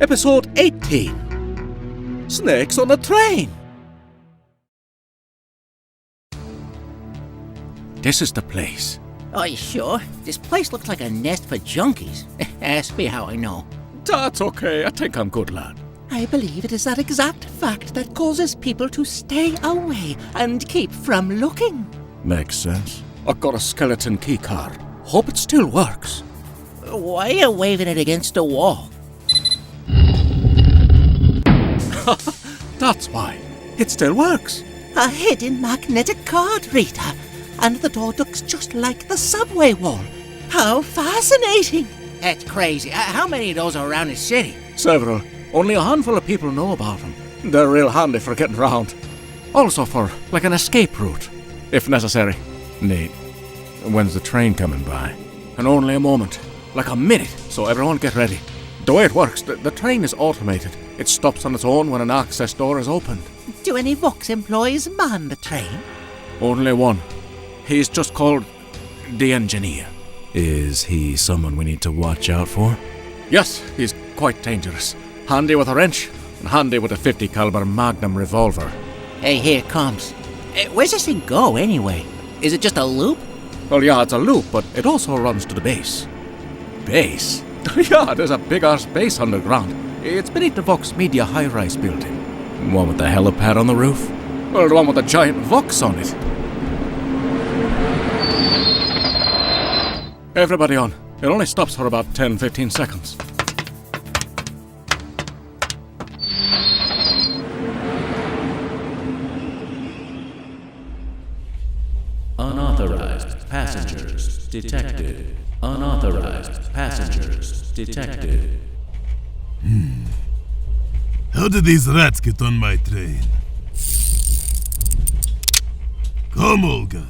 Episode 18. Snakes on a train. This is the place. Are you sure? This place looks like a nest for junkies. Ask me how I know. That's okay. I think I'm good, lad. I believe it is that exact fact that causes people to stay away and keep from looking. Makes sense. I got a skeleton keycard. Hope it still works. Why are you waving it against the wall? That's why. It still works. A hidden magnetic card reader. And the door looks just like the subway wall. How fascinating! That's crazy. How many of those are around the city? Several. Only a handful of people know about them. They're real handy for getting around. Also for, like, an escape route, if necessary. Neat. When's the train coming by? And only a moment. Like a minute, so everyone get ready. The way it works, the train is automated. It stops on its own when an access door is opened. Do any Vox employees man the train? Only one. He's just called the engineer. Is he someone we need to watch out for? Yes, he's quite dangerous. Handy with a wrench, and handy with a 50 caliber Magnum revolver. Hey, here it comes. Where's this thing go, anyway? Is it just a loop? Well, yeah, it's a loop, but it also runs to the base. Base? Yeah, there's a big-ass base underground. It's beneath the Vox Media high-rise building. One with the helipad on the roof? Well, the one with the giant Vox on it. Everybody on. It only stops for about 10-15 seconds. Unauthorized passengers detected. Unauthorized passengers detected. How did these rats get on my train? Come, Olga.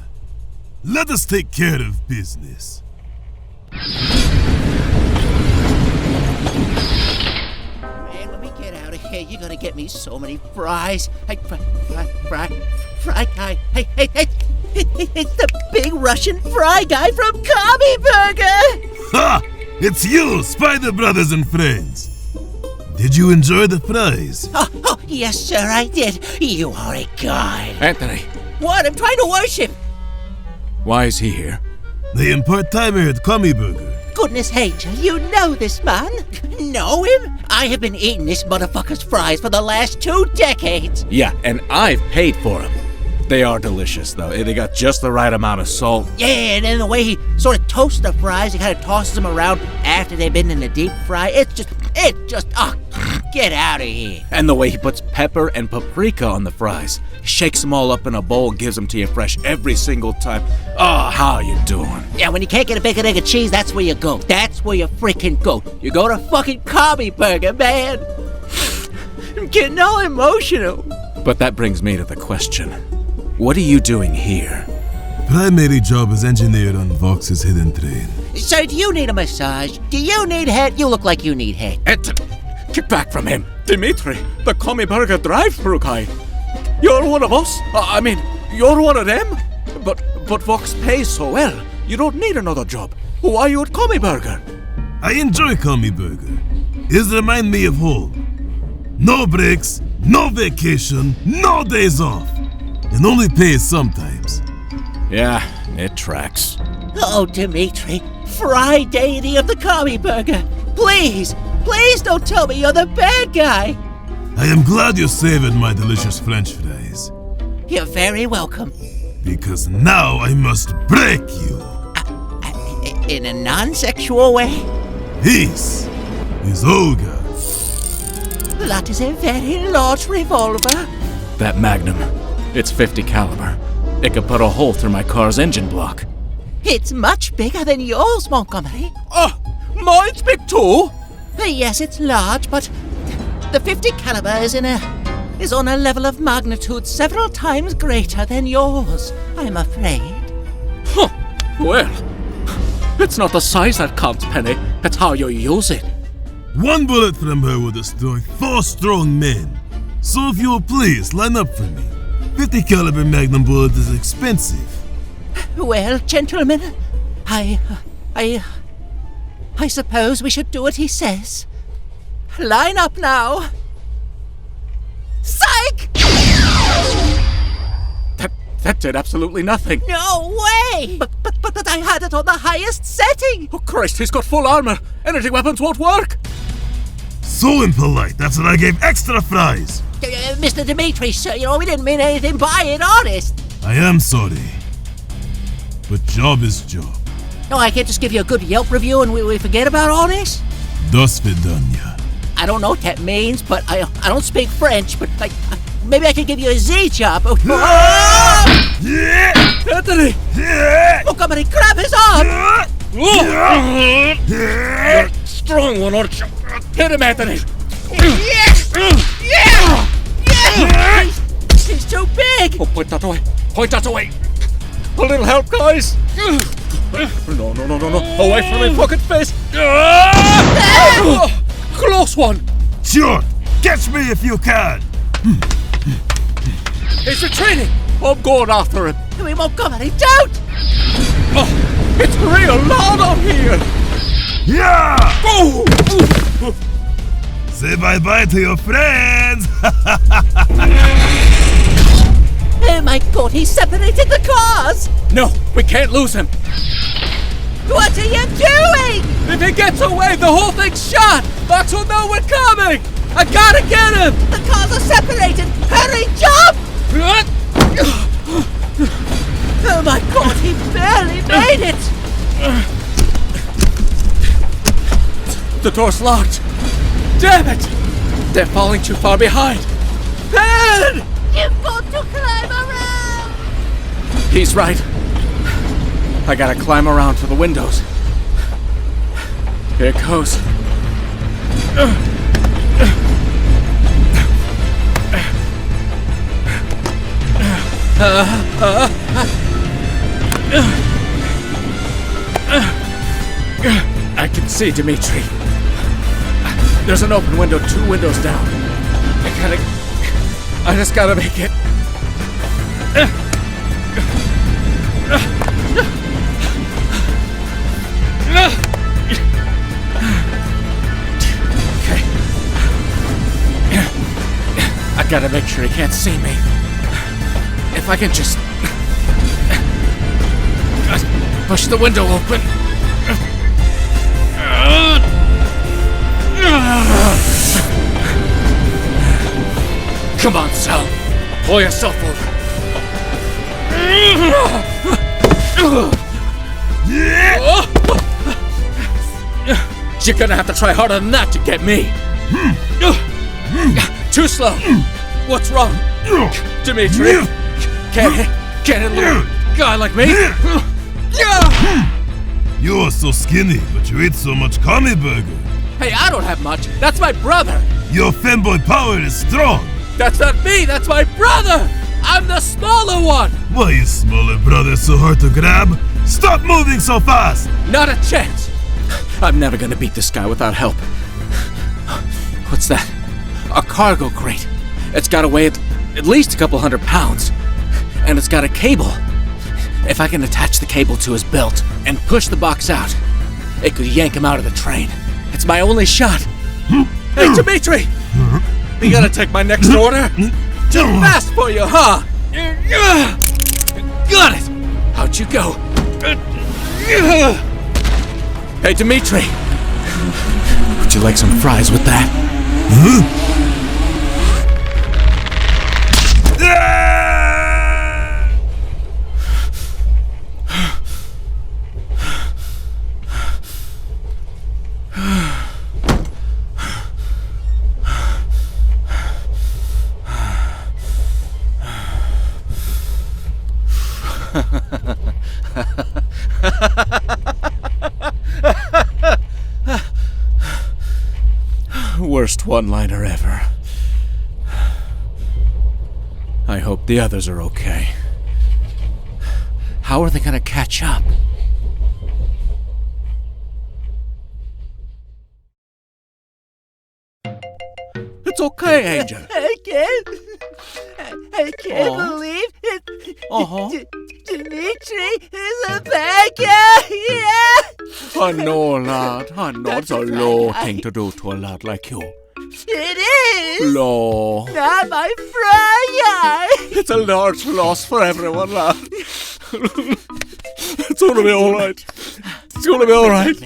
Let us take care of business. Man, let me get out of here. You're gonna get me so many fries. Hey, fry guy. Hey. It's the big Russian fry guy from Commie Burger! Ha! It's you, Spider Brothers and friends. Did you enjoy the fries? Oh, yes, sir, I did. You are a god. Anthony. What? I'm trying to worship. Why is he here? I am part-timer at Commie Burger. Goodness, Angel, you know this man? Know him? I have been eating this motherfucker's fries for the last 2 decades. Yeah, and I've paid for them. They are delicious, though. They got just the right amount of salt. Yeah, and then the way he sort of toasts the fries, he kind of tosses them around after they've been in the deep fry. It's just, get out of here. And the way he puts pepper and paprika on the fries. Shakes them all up in a bowl and gives them to you fresh every single time. Oh, how you doing? Yeah, when you can't get a bacon, egg, and cheese, that's where you go. That's where you freaking go. You go to fucking Commie Burger, man. I'm getting all emotional. But that brings me to the question. What are you doing here? Primary job is engineer on Vox's hidden train. Sir, do you need a massage? Do you need head? You look like you need head. Get back from him. Dimitri, the Commie Burger drive-thru guy. You're one of us. You're one of them. But Vox pays so well. You don't need another job. Why are you at Commie Burger? I enjoy Commie Burger. It reminds me of home. No breaks, no vacation, no days off. And only pays sometimes. Yeah, it tracks. Oh, Dimitri, fry deity of the Commie Burger. Please don't tell me you're the bad guy. I am glad you savored my delicious French fries. You're very welcome. Because now I must break you. In a non-sexual way? This is Olga. That is a very large revolver. That Magnum, it's 50 caliber. It could put a hole through my car's engine block. It's much bigger than yours, Montgomery. Oh, mine's big too? Yes, it's large, but the 50 caliber is on a level of magnitude several times greater than yours, I'm afraid. Huh. Well, it's not the size that counts, Penny. It's how you use it. One bullet from her will destroy 4 strong men. So if you will please, line up for me. 50 caliber Magnum bullet is expensive. Well, gentlemen, I suppose we should do what he says. Line up now. Psych! That did absolutely nothing. No way! But I had it on the highest setting. Oh, Christ, he's got full armor. Energy weapons won't work. So impolite, that's what I gave extra fries. Mr. Dimitri, sir, we didn't mean anything by it, honest. I am sorry. But job is job. No, I can't just give you a good Yelp review and we forget about all this? До свидания. I don't know what that means, but I don't speak French, but maybe I can give you a Z job. Oh, Anthony! oh come on, he grab his arm! You're a strong one, aren't you? Hit him, Anthony! He's too big! Oh, point that away. Point that away. A little help, guys. No. Away from me, fucking face. Close one. Sure, catch me if you can. He's retreating. I'm going after him. We won't come any doubt! Oh, it's real loud out here. Yeah! Oh! Say bye-bye to your friends. Oh my god, he separated the cars! No, we can't lose him. What are you doing? If he gets away, the whole thing's shot. Max will know we're coming. I gotta get him. The cars are separated! Hurry, jump! Oh my god, he barely made it! The door's locked. Damn it! They're falling too far behind. Ben! You've got to climb around! He's right. I gotta climb around to the windows. Here it goes. I can see Dimitri. There's an open window 2 windows down. I just gotta make it. Okay. I gotta make sure he can't see me. If I can just push the window open. Come on, Sal. Pull yourself over. You're gonna have to try harder than that to get me. Too slow. What's wrong? Dimitri? Can't it look a guy like me? You're so skinny, but you eat so much commie burger. Hey, I don't have much. That's my brother. Your fanboy power is strong. That's not me. That's my brother. I'm the smaller one. Why is smaller brother so hard to grab? Stop moving so fast. Not a chance. I'm never gonna beat this guy without help. What's that? A cargo crate. It's gotta weigh at least a couple 100 pounds. And it's got a cable. If I can attach the cable to his belt and push the box out, it could yank him out of the train. It's my only shot. Hey, Dimitri! You gotta take my next order? Too fast for you, huh? Got it! How'd you go? Hey, Dimitri! Would you like some fries with that? Worst one-liner ever. I hope the others are okay. How are they gonna catch up? It's okay, Angel. I can't believe it. Dimitri is a bad guy. Yeah. I know, lad. I know it's a low thing to do to a lad like you. It is! No. Not my fry guy! It's a large loss for everyone, lad. It's gonna be alright. It's gonna be alright.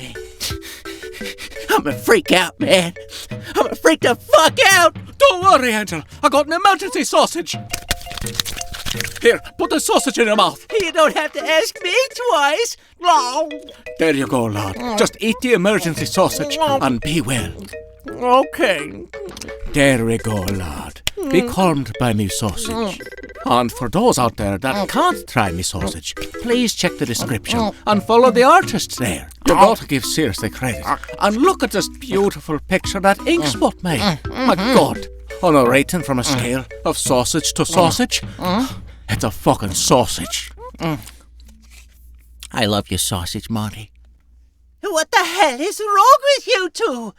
I'm gonna freak out, man. I'm gonna freak the fuck out! Don't worry, Angel. I got an emergency sausage. Here, put the sausage in your mouth. You don't have to ask me twice. There you go, lad. Just eat the emergency sausage and be well. Okay. There we go, lad. Be calmed by me sausage. And for those out there that can't try me sausage, please check the description and follow the artist there. You've got to give seriously credit. And look at this beautiful picture that Inkspot made. My God. On a rating from a scale of sausage to sausage, it's a fucking sausage. I love your sausage, Monty. What the hell is wrong with you two?